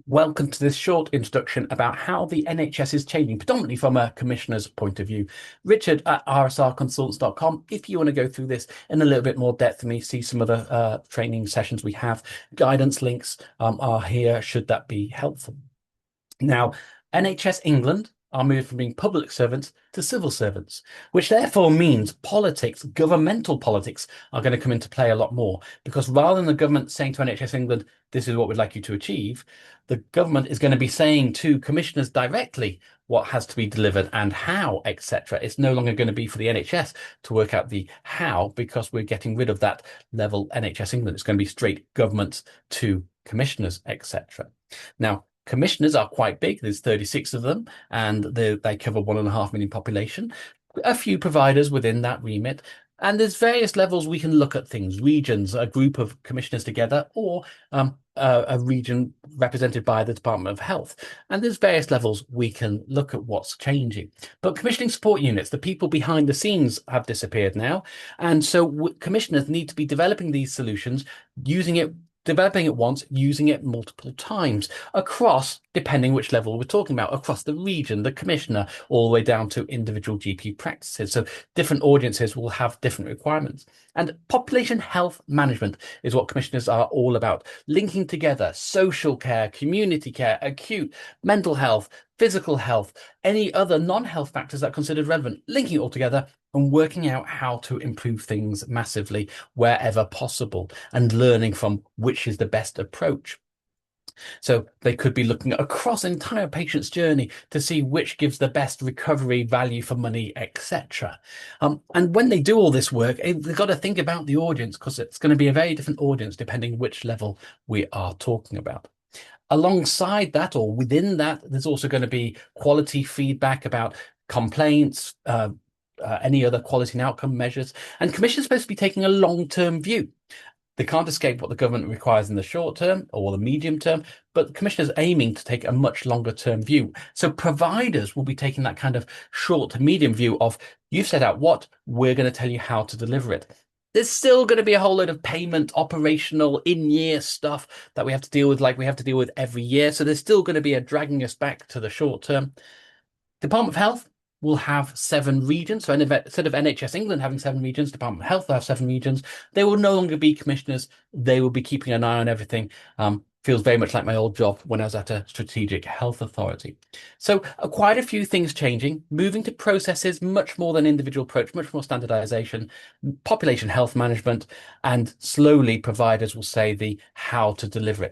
Welcome to this short introduction about how the NHS is changing, predominantly from a commissioner's point of view. Richard at rsrconsultants.com. If you want to go through this in a little bit more depth for me, see some other training sessions we have, guidance links are here should that be helpful. Now, NHS England are moving from being public servants to civil servants, which therefore means politics, governmental politics, are going to come into play a lot more. Because rather than the government saying to NHS England, this is what we'd like you to achieve, the government is going to be saying to commissioners directly what has to be delivered and how, etc. It's no longer going to be for the NHS to work out the how, because we're getting rid of that level NHS England. It's going to be straight governments to commissioners, etc. Now, commissioners are quite big. There's 36 of them, and they cover 1.5 million population. A few providers within that remit. And there's various levels we can look at things, regions, a group of commissioners together, or a region represented by the Department of Health. And there's various levels we can look at what's changing. But commissioning support units, the people behind the scenes, have disappeared now. And so commissioners need to be developing these solutions, developing it once, using it multiple times across, depending which level we're talking about, across the region, the commissioner, all the way down to individual GP practices. So different audiences will have different requirements. And population health management is what commissioners are all about, linking together social care, community care, acute, mental health, physical health, any other non-health factors that are considered relevant, linking it all together and working out how to improve things massively wherever possible and learning from which is the best approach. So they could be looking across an entire patient's journey to see which gives the best recovery, value for money, etc. And when they do all this work, they've got to think about the audience, because it's going to be a very different audience depending which level we are talking about. Alongside that, or within that, there's also going to be quality feedback about complaints, any other quality and outcome measures. And commissioners are supposed to be taking a long-term view. They can't escape what the government requires in the short term or the medium term, but the commissioners aiming to take a much longer term view. So providers will be taking that kind of short to medium view of, you've set out what, we're going to tell you how to deliver it. There's still going to be a whole load of payment, operational, in-year stuff that we have to deal with, like we have to deal with every year. So there's still going to be a dragging us back to the short term. Department of Health will have 7 regions. So instead of NHS England having 7 regions, Department of Health will have 7 regions. They will no longer be commissioners. They will be keeping an eye on everything. Feels very much like my old job when I was at a strategic health authority. So quite a few things changing, moving to processes, much more than individual approach, much more standardization, population health management, and slowly providers will say the how to deliver it.